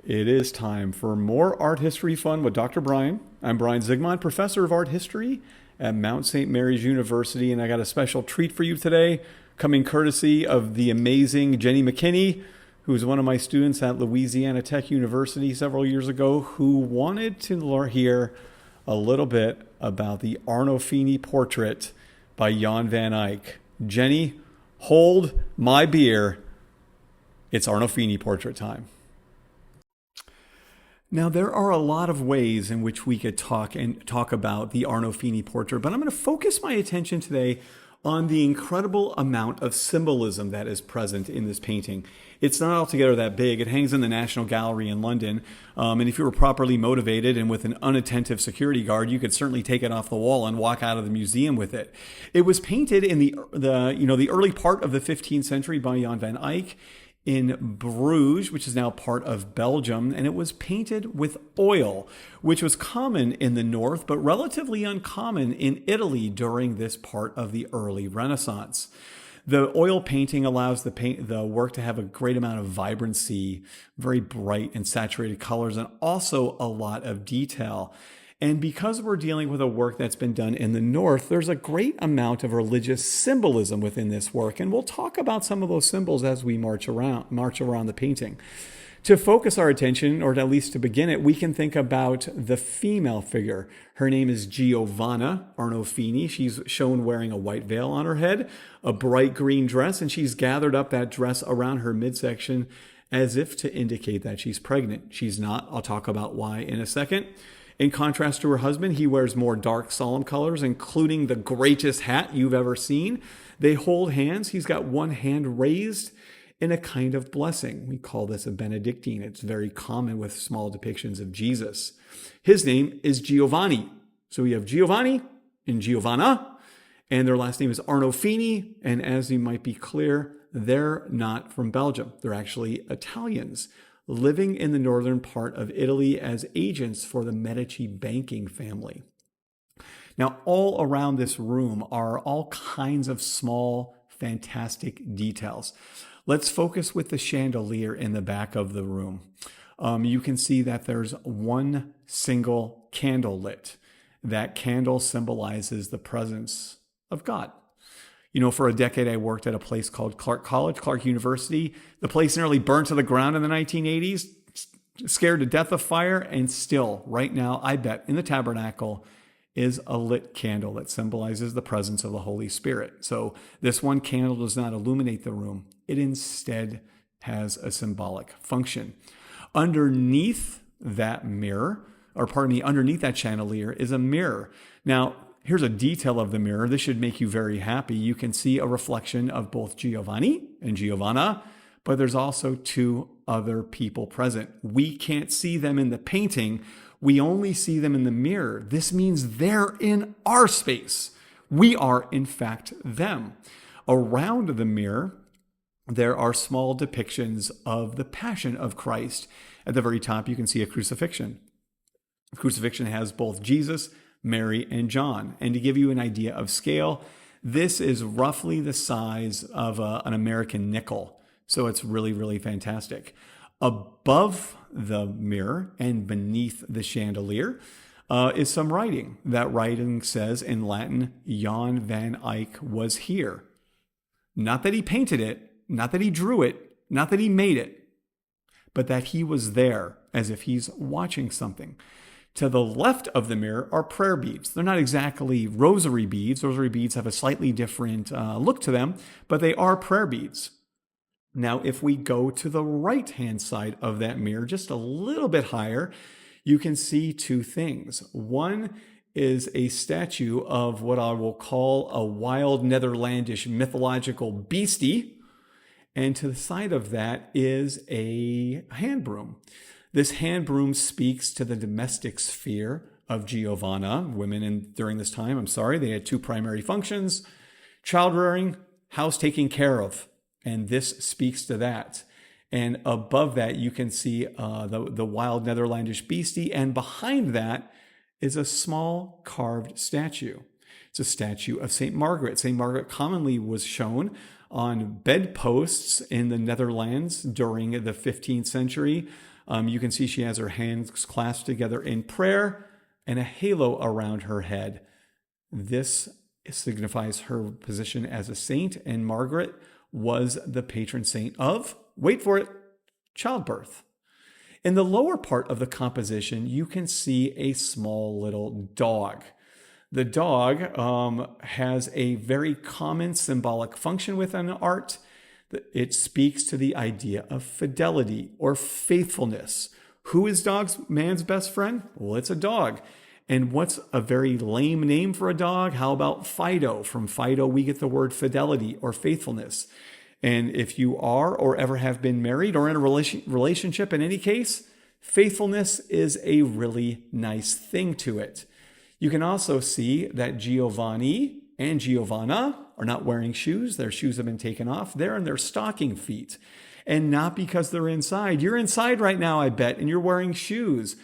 It is time for more art history fun with Dr. Brian. I'm Brian Zygmunt, professor of art history at Mount St. Mary's University, and I got a special treat for you today, coming courtesy of the amazing Jenny McKinney, who was one of my students at Louisiana Tech University several years ago, who wanted to hear a little bit about the Arnolfini portrait by Jan van Eyck. Jenny, hold my beer. It's Arnolfini portrait time. Now, there are a lot of ways in which we could talk about the Arnolfini portrait, but I'm going to focus my attention today on the incredible amount of symbolism that is present in this painting. It's not altogether that big. It hangs in the National Gallery in London, and if you were properly motivated and with an unattentive security guard, you could certainly take it off the wall and walk out of the museum with it. It was painted in the early part of the 15th century by Jan van Eyck in Bruges, which is now part of Belgium, and it was painted with oil, which was common in the north, but relatively uncommon in Italy during this part of the early Renaissance. The oil painting allows the work to have a great amount of vibrancy, very bright and saturated colors, and also a lot of detail. And because we're dealing with a work that's been done in the north, there's a great amount of religious symbolism within this work. And we'll talk about some of those symbols as we march around the painting. To focus our attention, or at least to begin it, we can think about the female figure. Her name is Giovanna Arnolfini. She's shown wearing a white veil on her head, a bright green dress, and she's gathered up that dress around her midsection as if to indicate that she's pregnant. She's not. I'll talk about why in a second. In contrast to her husband, he wears more dark, solemn colors, including the greatest hat you've ever seen. They hold hands. He's got one hand raised in a kind of blessing. We call this a Benedictine. It's very common with small depictions of Jesus. His name is Giovanni. So we have Giovanni and Giovanna, and their last name is Arnolfini. And as you might be clear, they're not from Belgium. They're actually Italians, living in the northern part of Italy as agents for the Medici banking family. Now, all around this room are all kinds of small, fantastic details. Let's focus with the chandelier in the back of the room. You can see that there's one single candle lit. That candle symbolizes the presence of God. You know, for a decade, I worked at a place called Clark University. The place nearly burned to the ground in the 1980s, scared to death of fire. And still, right now, I bet in the tabernacle is a lit candle that symbolizes the presence of the Holy Spirit. So this one candle does not illuminate the room. It instead has a symbolic function. Underneath that underneath that chandelier is a mirror. Now, here's a detail of the mirror. This should make you very happy. You can see a reflection of both Giovanni and Giovanna, but there's also two other people present. We can't see them in the painting. We only see them in the mirror. This means they're in our space. We are, in fact, them. Around the mirror, there are small depictions of the Passion of Christ. At the very top, you can see a crucifixion. The crucifixion has both Jesus, Mary, and John. And to give you an idea of scale, this is roughly the size of an American nickel. So it's really, really fantastic. Above the mirror and beneath the chandelier is some writing. That writing says in Latin, Jan van Eyck was here. Not that he painted it, not that he drew it, not that he made it, but that he was there as if he's watching something. To the left of the mirror are prayer beads. They're not exactly rosary beads. Rosary beads have a slightly different look to them, but they are prayer beads. Now, if we go to the right-hand side of that mirror, just a little bit higher, you can see two things. One is a statue of what I will call a wild Netherlandish mythological beastie. And to the side of that is a hand broom. This hand broom speaks to the domestic sphere of Giovanna. Women during this time, they had two primary functions: child rearing, house taking care of. And this speaks to that. And above that, you can see the wild Netherlandish beastie. And behind that is a small carved statue. It's a statue of St. Margaret. St. Margaret commonly was shown on bedposts in the Netherlands during the 15th century. You can see she has her hands clasped together in prayer and a halo around her head. This signifies her position as a saint, and Margaret was the patron saint of, wait for it, childbirth. In the lower part of the composition, you can see a small little dog. The dog has a very common symbolic function within art. It speaks to the idea of fidelity or faithfulness. Who is man's best friend? Well, it's a dog. And what's a very lame name for a dog? How about Fido? From Fido, we get the word fidelity or faithfulness. And if you are or ever have been married or in a relationship, in any case, faithfulness is a really nice thing to it. You can also see that Giovanni and Giovanna are not wearing shoes. Their shoes have been taken off. They're in their stocking feet. And not because they're inside. You're inside right now, I bet, and you're wearing shoes.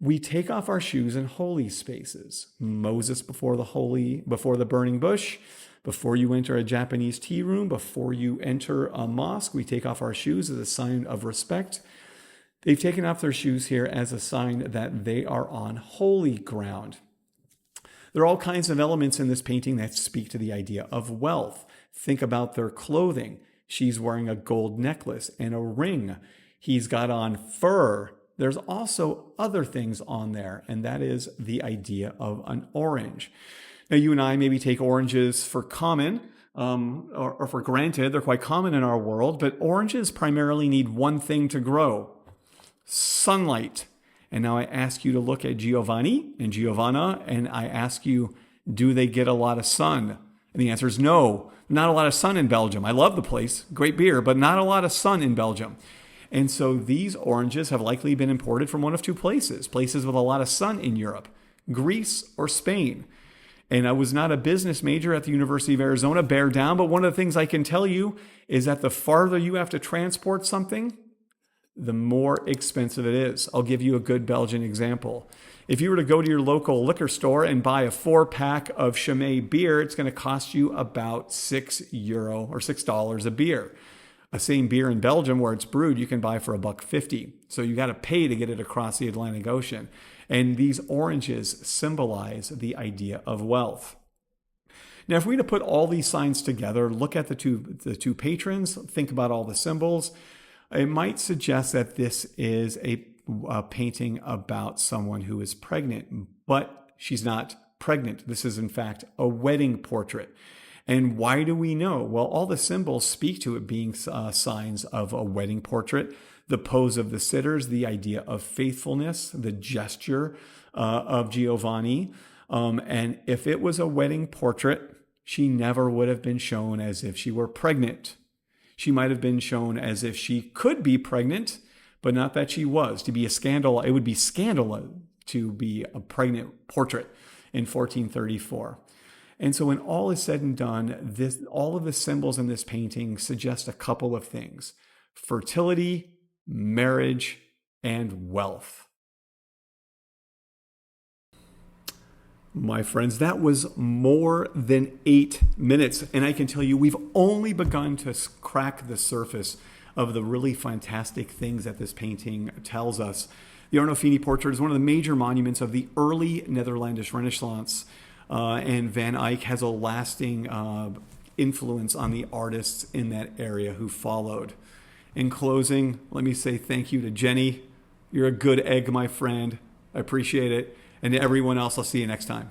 We take off our shoes in holy spaces. Moses before the burning bush. Before you enter a Japanese tea room, before you enter a mosque, we take off our shoes as a sign of respect. They've taken off their shoes here as a sign that they are on holy ground. There are all kinds of elements in this painting that speak to the idea of wealth. Think about their clothing. She's wearing a gold necklace and a ring. He's got on fur. There's also other things on there, and that is the idea of an orange. Now, you and I maybe take oranges for common or for granted. They're quite common in our world, but oranges primarily need one thing to grow: sunlight. And now I ask you to look at Giovanni and Giovanna, and I ask you, do they get a lot of sun? And the answer is no, not a lot of sun in Belgium. I love the place, great beer, but not a lot of sun in Belgium. And so these oranges have likely been imported from one of two places with a lot of sun in Europe, Greece or Spain. And I was not a business major at the University of Arizona, bear down, but one of the things I can tell you is that the farther you have to transport something, the more expensive it is. I'll give you a good Belgian example. If you were to go to your local liquor store and buy a 4-pack of Chimay beer, it's going to cost you about €6 or $6 a beer. A same beer in Belgium where it's brewed, you can buy for $1.50. So you got to pay to get it across the Atlantic Ocean. And these oranges symbolize the idea of wealth. Now, if we were to put all these signs together, look at the two patrons, think about all the symbols, it might suggest that this is a painting about someone who is pregnant, but she's not pregnant. This is, in fact, a wedding portrait. And why do we know? Well, all the symbols speak to it being signs of a wedding portrait. The pose of the sitters, the idea of faithfulness, the gesture of Giovanni. And if it was a wedding portrait, she never would have been shown as if she were pregnant. She might have been shown as if she could be pregnant, but not that she was. To be a scandal, it would be scandalous to be a pregnant portrait in 1434. And so when all is said and done, all of the symbols in this painting suggest a couple of things: fertility, marriage, and wealth. My friends, that was more than 8 minutes. And I can tell you, we've only begun to crack the surface of the really fantastic things that this painting tells us. The Arnolfini portrait is one of the major monuments of the early Netherlandish Renaissance. And Van Eyck has a lasting influence on the artists in that area who followed. In closing, let me say thank you to Jenny. You're a good egg, my friend. I appreciate it. And to everyone else, I'll see you next time.